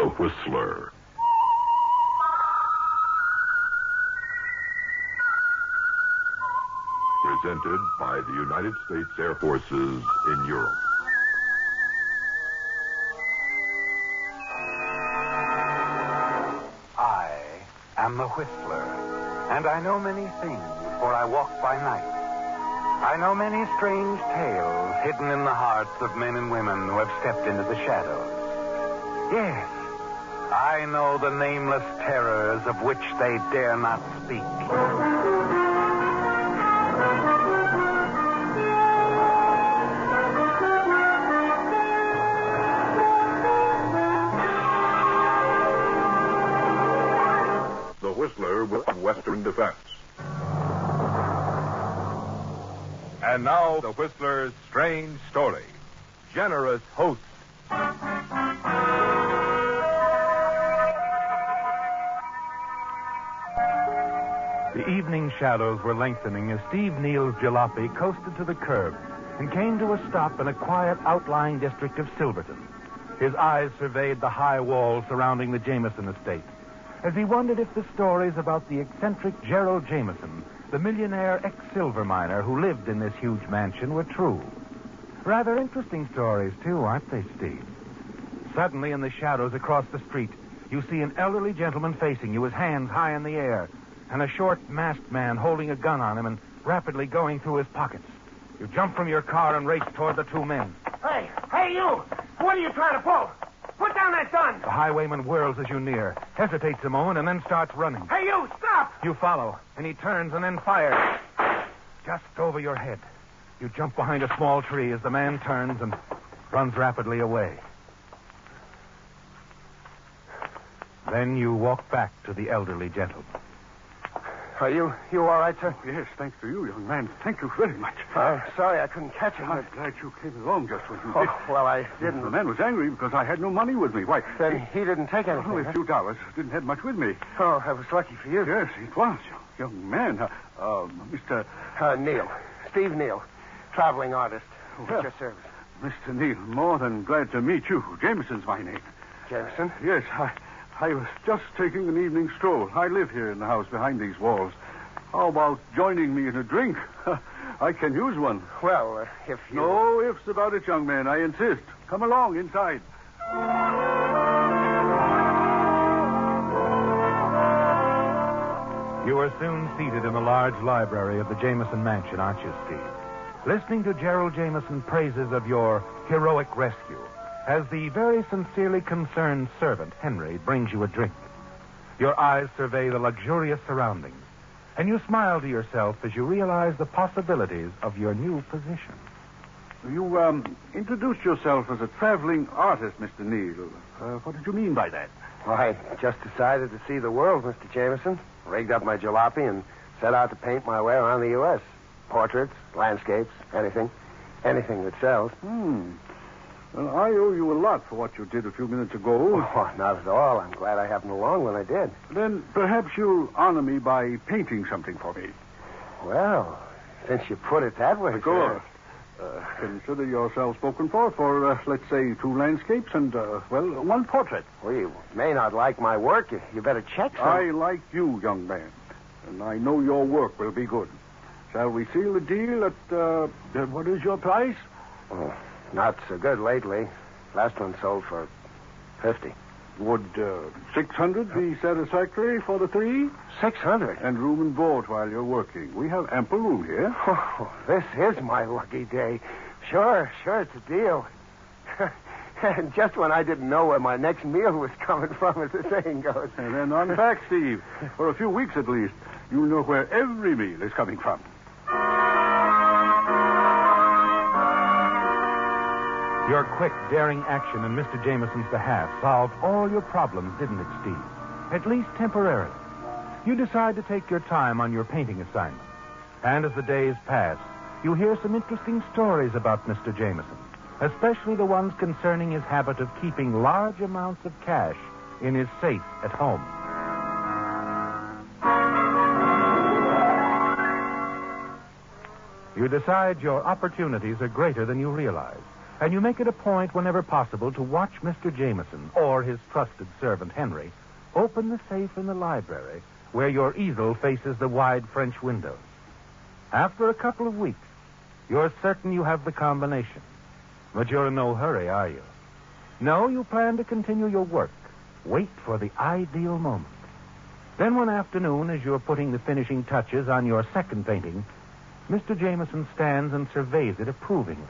The Whistler. Presented by the United States Air Forces in Europe. I am the Whistler, and I know many things, for I walk by night. I know many strange tales hidden in the hearts of men and women who have stepped into the shadows. Yes, I know the nameless terrors of which they dare not speak. The Whistler with Western Defense. And now, the Whistler's strange story. Generous host. The evening shadows were lengthening as Steve Neal's jalopy coasted to the curb and came to a stop in a quiet outlying district of Silverton. His eyes surveyed the high walls surrounding the Jameson estate as he wondered if the stories about the eccentric Gerald Jameson, the millionaire ex-silver miner who lived in this huge mansion, were true. Rather interesting stories, too, aren't they, Steve? Suddenly, in the shadows across the street, you see an elderly gentleman facing you, his hands high in the air, and a short, masked man holding a gun on him and rapidly going through his pockets. You jump from your car and race toward the two men. Hey, you! What are you trying to pull? Put down that gun! The highwayman whirls as you near, hesitates a moment, and then starts running. Hey, you! Stop! You follow, and he turns and then fires. Just over your head. You jump behind a small tree as the man turns and runs rapidly away. Then you walk back to the elderly gentleman. Are you all right, sir? Yes, thanks to you, young man. Thank you very much. Sorry I couldn't catch him. I'm glad you came along just when you did. Well, I didn't. The man was angry because I had no money with me. Why? Then he didn't take anything. Only a few dollars. Didn't have much with me. Oh, that was lucky for you. Yes, it was. Young man. Mr. Neal. Steve Neal. Traveling artist. At your service. Mr. Neal, more than glad to meet you. Jameson's my name. Jameson? Yes, I was just taking an evening stroll. I live here in the house behind these walls. How about joining me in a drink? I can use one. Well, if you... No ifs about it, young man. I insist. Come along inside. You are soon seated in the large library of the Jameson mansion, aren't you, Steve? Listening to Gerald Jameson praises of your heroic rescue as the very sincerely concerned servant, Henry, brings you a drink. Your eyes survey the luxurious surroundings, and you smile to yourself as you realize the possibilities of your new position. You introduced yourself as a traveling artist, Mr. Neal. What did you mean by that? Well, I just decided to see the world, Mr. Jameson. Rigged up my jalopy and set out to paint my way around the U.S. Portraits, landscapes, anything that sells. Well, I owe you a lot for what you did a few minutes ago. Oh, not at all. I'm glad I happened along when I did. Then perhaps you'll honor me by painting something for me. Well, since you put it that way, Of course. Consider yourself spoken for, let's say, 2 landscapes and, 1 portrait. Well, you may not like my work. You better check some. I like you, young man, and I know your work will be good. Shall we seal the deal at, what is your price? Oh, not so good lately. Last one sold for $50. Would 600 be satisfactory for the 3? 600? And room and board while you're working. We have ample room here. Oh, this is my lucky day. Sure, it's a deal. And just when I didn't know where my next meal was coming from, as the saying goes. And then on back, Steve. For a few weeks at least, you'll know where every meal is coming from. Your quick, daring action in Mr. Jameson's behalf solved all your problems, didn't it, Steve? At least temporarily. You decide to take your time on your painting assignment. And as the days pass, you hear some interesting stories about Mr. Jameson, especially the ones concerning his habit of keeping large amounts of cash in his safe at home. You decide your opportunities are greater than you realize. and you make it a point whenever possible to watch Mr. Jameson or his trusted servant, Henry, open the safe in the library where your easel faces the wide French windows. After a couple of weeks, you're certain you have the combination. But you're in no hurry, are you? No, you plan to continue your work. Wait for the ideal moment. Then one afternoon, as you're putting the finishing touches on your second painting, Mr. Jameson stands and surveys it approvingly.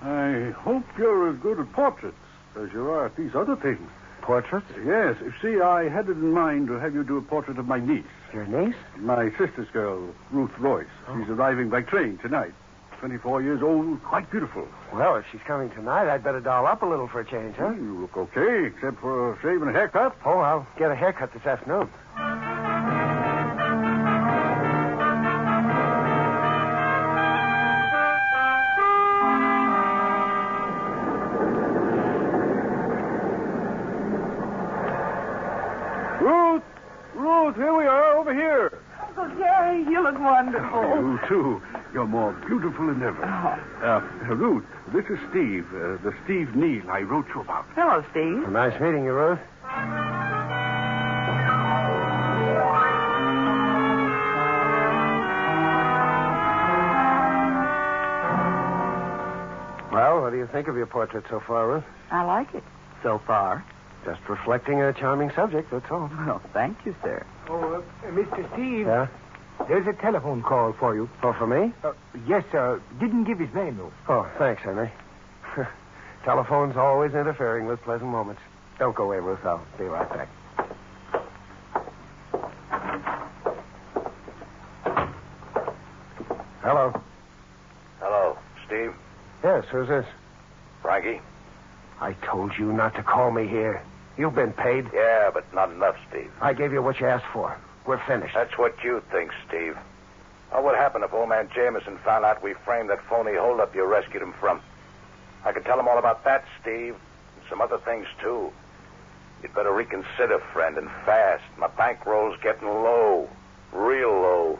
I hope you're as good at portraits as you are at these other things. Portraits? Yes. See, I had it in mind to have you do a portrait of my niece. Your niece? My sister's girl, Ruth Royce. Oh. She's arriving by train tonight. 24 years old, quite beautiful. Well, if she's coming tonight, I'd better doll up a little for a change, huh? You look okay, except for a shave and a haircut. Oh, I'll get a haircut this afternoon. Ruth, here we are, over here. Uncle Jerry, you look wonderful. Oh, you, too. You're more beautiful than ever. Ruth, this is Steve, the Steve Neal I wrote you about. Hello, Steve. Well, nice meeting you, Ruth. Well, what do you think of your portrait so far, Ruth? I like it so far. Just reflecting a charming subject, that's all. Well, thank you, sir. Oh, Mr. Steve. Yeah? There's a telephone call for you. Oh, for me? Yes, sir. Didn't give his name, though. Oh, thanks, Henry. Telephone's always interfering with pleasant moments. Don't go away, Ruth. I'll be right back. Hello. Hello, Steve. Yes, who's this? Frankie? I told you not to call me here. You've been paid. Yeah, but not enough, Steve. I gave you what you asked for. We're finished. That's what you think, Steve. What would happen if old man Jameson found out we framed that phony holdup you rescued him from? I could tell him all about that, Steve, and some other things, too. You'd better reconsider, friend, and fast. My bankroll's getting low. Real low.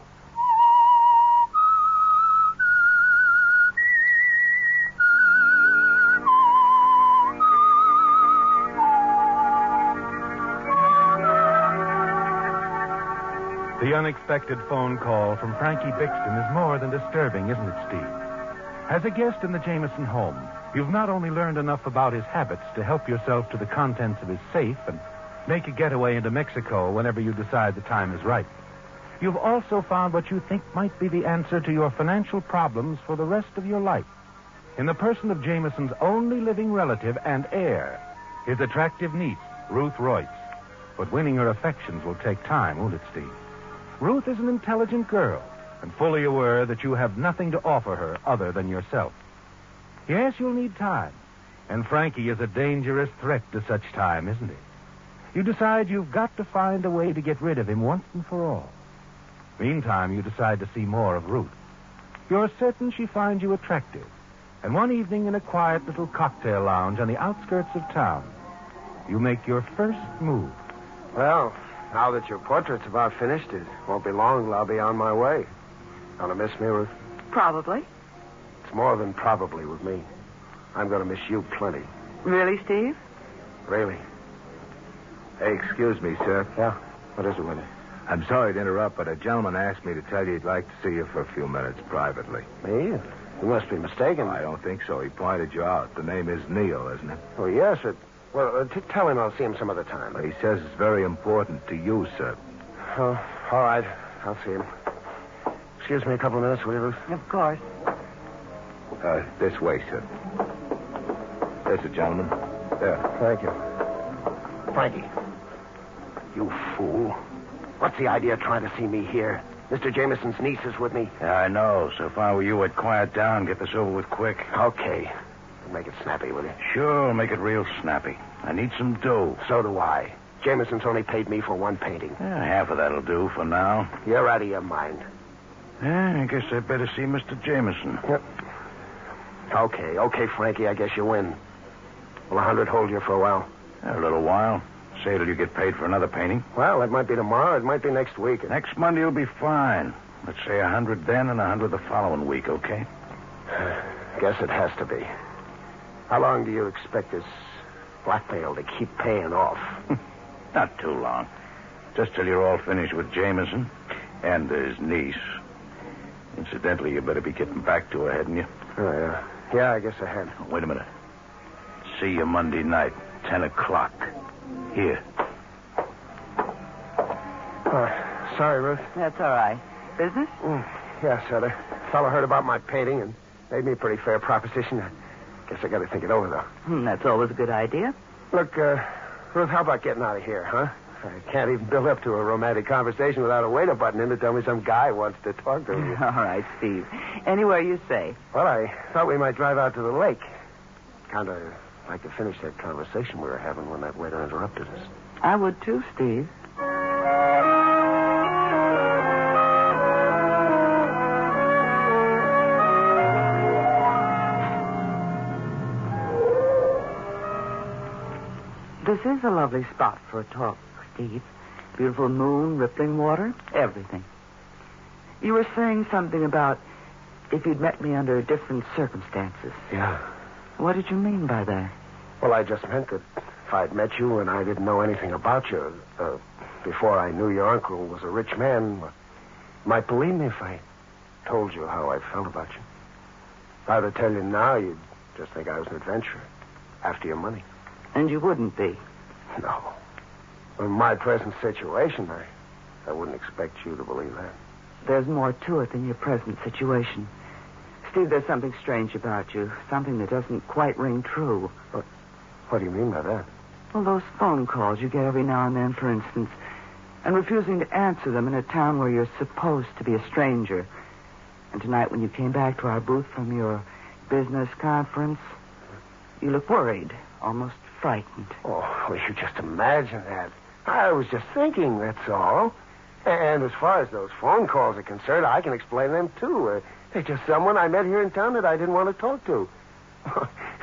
The unexpected phone call from Frankie Bixton is more than disturbing, isn't it, Steve? As a guest in the Jameson home, you've not only learned enough about his habits to help yourself to the contents of his safe and make a getaway into Mexico whenever you decide the time is right. You've also found what you think might be the answer to your financial problems for the rest of your life, in the person of Jameson's only living relative and heir, his attractive niece, Ruth Royce. But winning her affections will take time, won't it, Steve? Ruth is an intelligent girl and fully aware that you have nothing to offer her other than yourself. Yes, you'll need time, and Frankie is a dangerous threat to such time, isn't he? You decide you've got to find a way to get rid of him once and for all. Meantime, you decide to see more of Ruth. You're certain she finds you attractive, and one evening in a quiet little cocktail lounge on the outskirts of town, you make your first move. Well, now that your portrait's about finished, it won't be long till I'll be on my way. Gonna miss me, Ruth? Probably. It's more than probably with me. I'm gonna miss you plenty. Really, Steve? Really. Hey, excuse me, sir. Yeah? What is it, Willie? I'm sorry to interrupt, but a gentleman asked me to tell you he'd like to see you for a few minutes privately. Me? You must be mistaken. I don't think so. He pointed you out. The name is Neal, isn't it? Oh, yes. Tell him I'll see him some other time. Well, he says it's very important to you, sir. Oh, all right. I'll see him. Excuse me a couple of minutes, will you, Ruth? Of course. This way, sir. There's the gentleman. There. Thank you. Frankie. You fool. What's the idea of trying to see me here? Mr. Jameson's niece is with me. Yeah, I know. So if I were you, I'd quiet down, get this over with quick. Okay. Make it snappy, will you? Sure, make it real snappy. I need some dough. So do I. Jameson's only paid me for one painting. Yeah, half of that'll do for now. You're out of your mind. Yeah, I guess I'd better see Mr. Jameson. Yep. Okay, Frankie, I guess you win. Will 100 hold you for a while? A little while. Say till you get paid for another painting. Well, it might be tomorrow. It might be next week. Next Monday will be fine. Let's say 100 then and 100 the following week, okay? Guess it has to be. How long do you expect this blackmail to keep paying off? Not too long. Just till you're all finished with Jameson and his niece. Incidentally, you better be getting back to her, hadn't you? Oh, yeah. Yeah, I guess I had. Wait a minute. See you Monday night, 10 o'clock. Here. Sorry, Ruth. That's all right. Business? Yeah, Sutter. Fellow heard about my painting and made me a pretty fair proposition. I guess I got to think it over, though. That's always a good idea. Look, Ruth, how about getting out of here, huh? I can't even build up to a romantic conversation without a waiter butting in to tell me some guy wants to talk to me. All right, Steve. Anywhere you say. Well, I thought we might drive out to the lake. Kind of like to finish that conversation we were having when that waiter interrupted us. I would too, Steve. This is a lovely spot for a talk, Steve. Beautiful moon, rippling water, everything. You were saying something about if you'd met me under different circumstances. Yeah. What did you mean by that? Well, I just meant that if I'd met you and I didn't know anything about you, before I knew your uncle was a rich man, you might believe me if I told you how I felt about you. If I were to tell you now, you'd just think I was an adventurer after your money. And you wouldn't be. No. In my present situation, I wouldn't expect you to believe that. There's more to it than your present situation. Steve, there's something strange about you. Something that doesn't quite ring true. What do you mean by that? Well, those phone calls you get every now and then, for instance, and refusing to answer them in a town where you're supposed to be a stranger. And tonight when you came back to our booth from your business conference, you look worried, almost frightened. Oh, well, you just imagine that. I was just thinking, that's all. And as far as those phone calls are concerned, I can explain them, too. They're just someone I met here in town that I didn't want to talk to.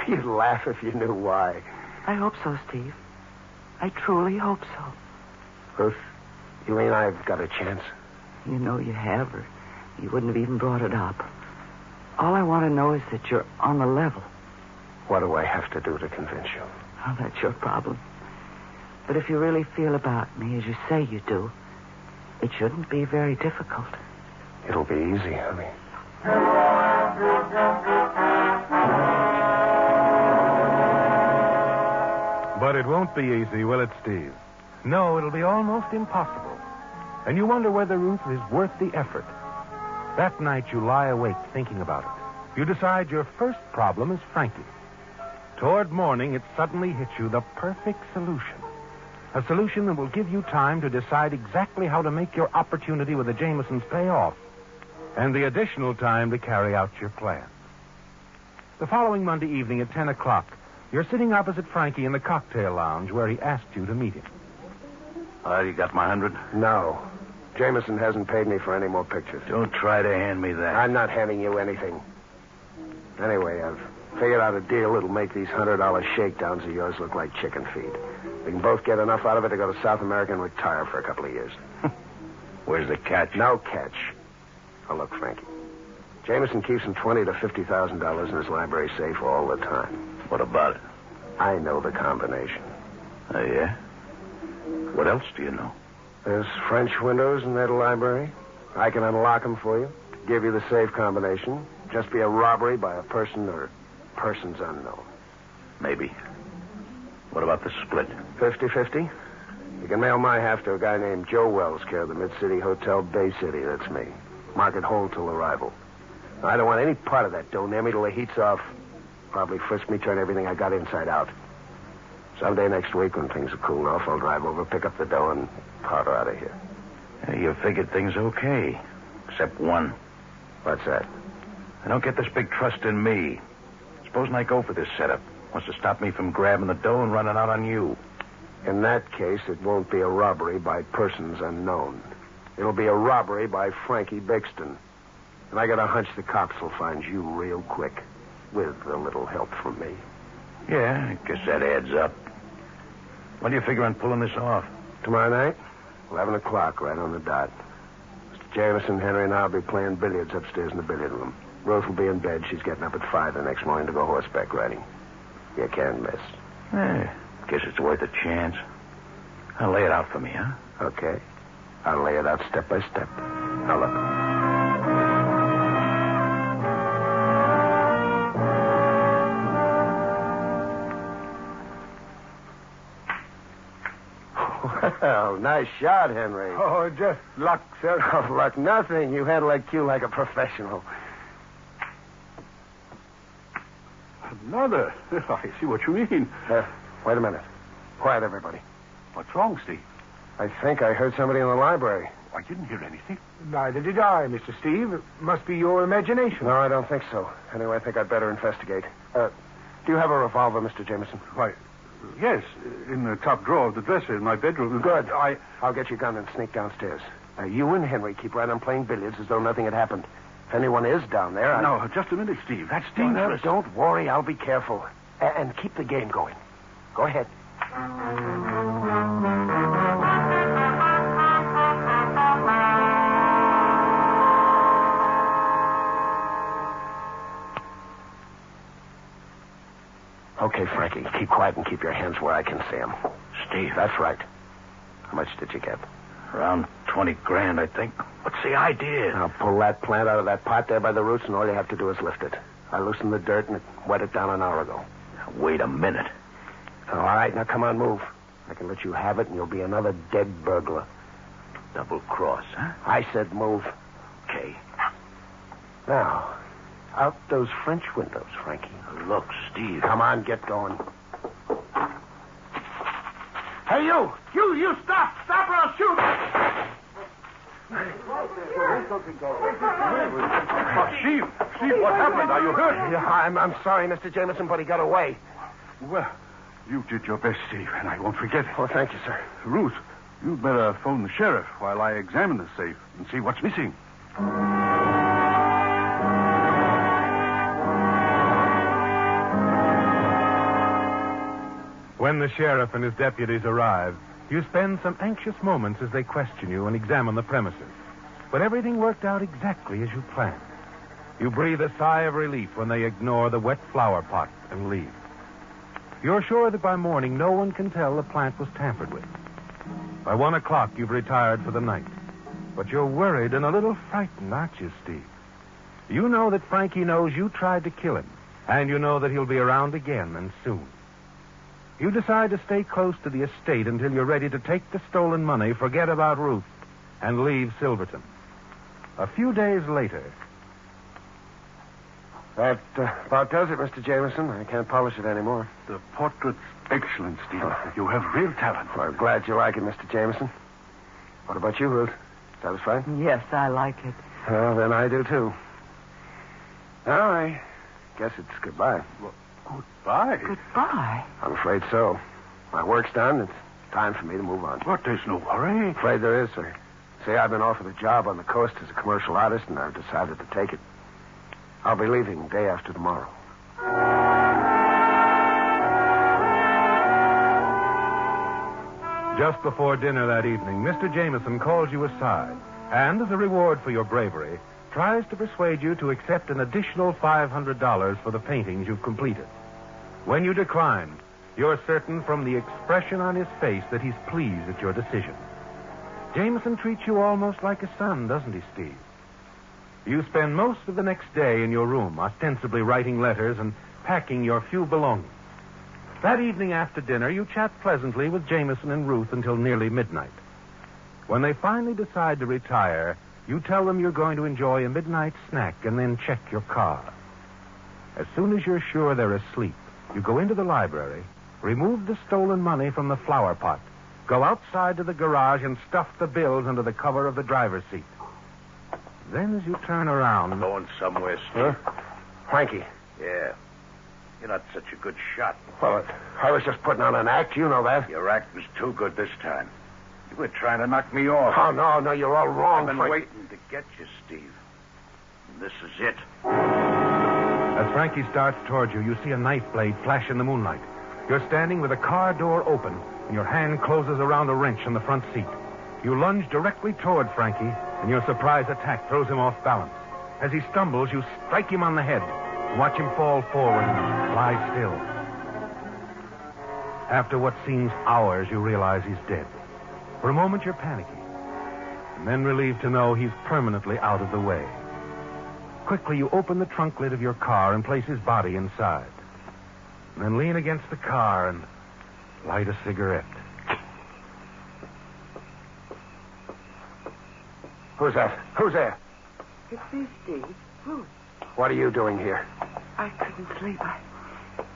You'd laugh if you knew why. I hope so, Steve. I truly hope so. Ruth, you mean I've got a chance? You know you have, or you wouldn't have even brought it up. All I want to know is that you're on the level. What do I have to do to convince you? Oh, that's your problem. But if you really feel about me as you say you do, it shouldn't be very difficult. It'll be easy, honey. But it won't be easy, will it, Steve? No, it'll be almost impossible. And you wonder whether Ruth is worth the effort. That night you lie awake thinking about it. You decide your first problem is Frankie. Toward morning, it suddenly hits you the perfect solution. A solution that will give you time to decide exactly how to make your opportunity with the Jamesons pay off. And the additional time to carry out your plan. The following Monday evening at 10 o'clock, you're sitting opposite Frankie in the cocktail lounge where he asked you to meet him. You got my 100? No. Jameson hasn't paid me for any more pictures. Don't try to hand me that. I'm not handing you anything. Anyway, I've figured out a deal that'll make these $100 shakedowns of yours look like chicken feed. We can both get enough out of it to go to South America and retire for a couple of years. Where's the catch? No catch. Now, look, Frankie. Jameson keeps him $20,000 to $50,000 in his library safe all the time. What about it? I know the combination. Oh, yeah? What else do you know? There's French windows in that library. I can unlock them for you. Give you the safe combination. Just be a robbery by a person or persons unknown. Maybe. What about the split? 50-50. You can mail my half to a guy named Joe Wells, care of the Mid-City Hotel, Bay City. That's me. Mark it hold till arrival. I don't want any part of that dough near me till the heat's off. Probably frisk me, turn everything I got inside out. Someday next week, when things are cooled off, I'll drive over, pick up the dough, and powder out of here. You figured things okay. Except one. What's that? I don't get this big trust in me. Supposing I go for this setup. Wants to stop me from grabbing the dough and running out on you. In that case, it won't be a robbery by persons unknown. It'll be a robbery by Frankie Bixton. And I got a hunch the cops will find you real quick. With a little help from me. Yeah, I guess that adds up. When do you figure on pulling this off? Tomorrow night? 11 o'clock, right on the dot. Mr. Jameson, Henry, and I'll be playing billiards upstairs in the billiard room. Ruth will be in bed. She's getting up at 5 the next morning to go horseback riding. You can't miss. Guess it's worth a chance. Now lay it out for me, huh? Okay. I'll lay it out step by step. Now look. Well, nice shot, Henry. Oh, just luck, sir. Oh, luck, nothing. You handle that cue like a professional. Another? I see what you mean. Wait a minute. Quiet, everybody. What's wrong, Steve? I think I heard somebody in the library. I didn't hear anything. Neither did I, Mr. Steve. It must be your imagination. No, I don't think so. Anyway, I think I'd better investigate. Do you have a revolver, Mr. Jameson? Why, yes, in the top drawer of the dresser in my bedroom. Good. I'll get your gun and sneak downstairs. You and Henry keep right on playing billiards as though nothing had happened. If anyone is down there, No, just a minute, Steve. That's dangerous. Don't worry. I'll be careful. And keep the game going. Go ahead. Okay, Frankie, keep quiet and keep your hands where I can see them. Steve. That's right. How much did you get? Around 20 grand, I think. What's the idea? I'll pull that plant out of that pot there by the roots, and all you have to do is lift it. I loosened the dirt and it wet it down an hour ago. Wait a minute. All right, now come on, move. I can let you have it, and you'll be another dead burglar. Double cross, huh? I said move. Okay. Now, out those French windows, Frankie. Look, Steve. Come on, get going. Hey, you! You stop! Stop or I'll shoot! Steve, what happened? Are you hurt? Yeah, I'm sorry, Mr. Jameson, but he got away. Well, you did your best, Steve, and I won't forget it. Oh, thank you, sir. Ruth, you'd better phone the sheriff while I examine the safe and see what's missing. When the sheriff and his deputies arrive, you spend some anxious moments as they question you and examine the premises. But everything worked out exactly as you planned. You breathe a sigh of relief when they ignore the wet flower pot and leave. You're sure that by morning no one can tell the plant was tampered with. By 1 o'clock, you've retired for the night. But you're worried and a little frightened, aren't you, Steve? You know that Frankie knows you tried to kill him, and you know that he'll be around again and soon. You decide to stay close to the estate until you're ready to take the stolen money, forget about Ruth, and leave Silverton. A few days later... That about does it, Mr. Jameson. I can't polish it anymore. The portrait's excellent, Steve. You have real talent. Well, I'm glad you like it, Mr. Jameson. What about you, Ruth? Satisfied? Yes, I like it. Well, then I do, too. Now, I guess it's goodbye. Well, goodbye? Goodbye. I'm afraid so. My work's done. It's time for me to move on. But there's no hurry. Afraid there is, sir. See, I've been offered a job on the coast as a commercial artist, and I've decided to take it. I'll be leaving day after tomorrow. Just before dinner that evening, Mr. Jameson calls you aside and, as a reward for your bravery, tries to persuade you to accept an additional $500 for the paintings you've completed. When you decline, you're certain from the expression on his face that he's pleased at your decision. Jameson treats you almost like a son, doesn't he, Steve? You spend most of the next day in your room, ostensibly writing letters and packing your few belongings. That evening after dinner, you chat pleasantly with Jameson and Ruth until nearly midnight. When they finally decide to retire, you tell them you're going to enjoy a midnight snack and then check your car. As soon as you're sure they're asleep, you go into the library, remove the stolen money from the flower pot, go outside to the garage and stuff the bills under the cover of the driver's seat. Then as you turn around... Going somewhere, Steve. Huh? Frankie. Yeah. You're not such a good shot. Well, I was just putting on an act. You know that. Your act was too good this time. You were trying to knock me off. Oh, no, you're all wrong, I've been Frank. waiting to get you, Steve. And this is it. As Frankie starts toward you, you see a knife blade flash in the moonlight. You're standing with a car door open, and your hand closes around a wrench on the front seat. You lunge directly toward Frankie, and your surprise attack throws him off balance. As he stumbles, you strike him on the head and watch him fall forward and lie still. After what seems hours, you realize he's dead. For a moment, you're panicky, and then relieved to know he's permanently out of the way. Quickly, you open the trunk lid of your car and place his body inside. And then lean against the car and light a cigarette. Who's that? Who's there? It's me, Steve. Ruth. What are you doing here? I couldn't sleep. I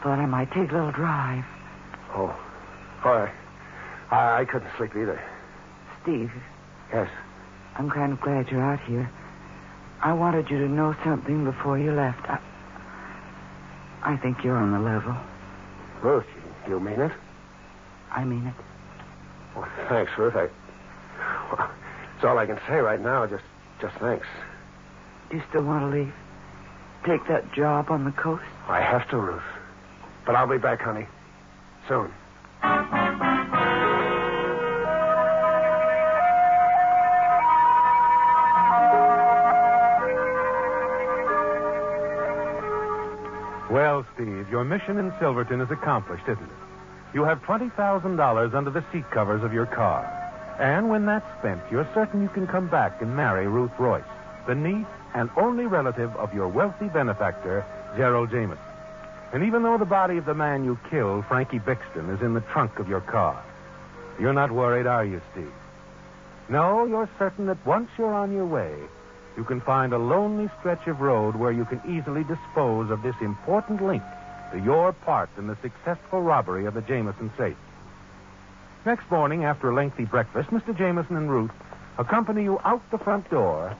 thought I might take a little drive. Oh, I couldn't sleep either. Steve. Yes. I'm kind of glad you're out here. I wanted you to know something before you left. I think you're on the level. Ruth, you mean it? I mean it. Well, thanks, Ruth. It's all I can say right now. Just thanks. Do you still want to leave? Take that job on the coast? I have to, Ruth. But I'll be back, honey. Soon. Well, Steve, your mission in Silverton is accomplished, isn't it? You have $20,000 under the seat covers of your car. And when that's spent, you're certain you can come back and marry Ruth Royce, the niece and only relative of your wealthy benefactor, Gerald Jameson. And even though the body of the man you killed, Frankie Bixton, is in the trunk of your car, you're not worried, are you, Steve? No, you're certain that once you're on your way, you can find a lonely stretch of road where you can easily dispose of this important link to your part in the successful robbery of the Jameson safe. Next morning, after a lengthy breakfast, Mr. Jameson and Ruth accompany you out the front door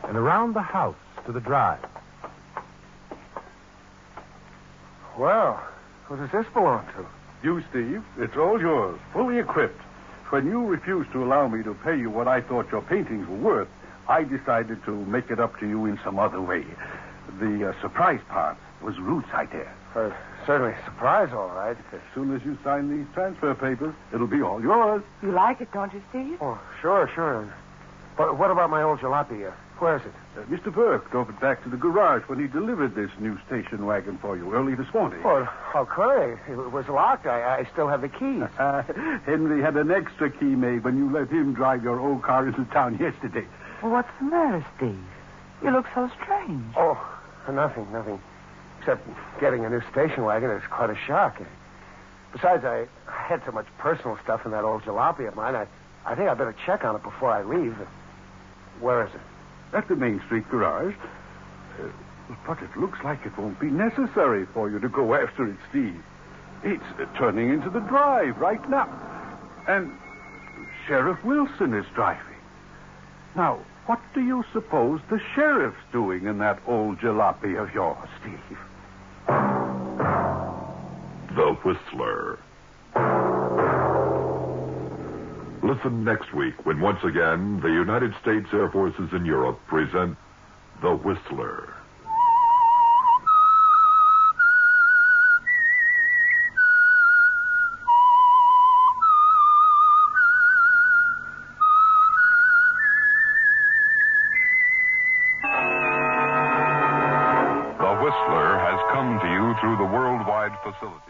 and around the house to the drive. Well, who does this belong to? You, Steve. It's all yours, fully equipped. When you refused to allow me to pay you what I thought your paintings were worth, I decided to make it up to you in some other way. The surprise part was Ruth's idea. Certainly a surprise, all right. As soon as you sign these transfer papers, it'll be all yours. You like it, don't you, Steve? Oh, sure. But what about my old jalopy? Where is it? Mr. Burke drove it back to the garage when he delivered this new station wagon for you early this morning. Well, how could I? It was locked. I still have the keys. Henry had an extra key made when you let him drive your old car into town yesterday. Well, what's the matter, Steve? You look so strange. Oh, nothing. Except getting a new station wagon is quite a shock. Besides, I had so much personal stuff in that old jalopy of mine. I think I better check on it before I leave. Where is it? At the Main Street garage. But it looks like it won't be necessary for you to go after it, Steve. It's turning into the drive right now. And Sheriff Wilson is driving. Now, what do you suppose the sheriff's doing in that old jalopy of yours, Steve? The Whistler. Listen next week when once again the United States Air Forces in Europe present The Whistler. The Whistler has come to you through the worldwide facility.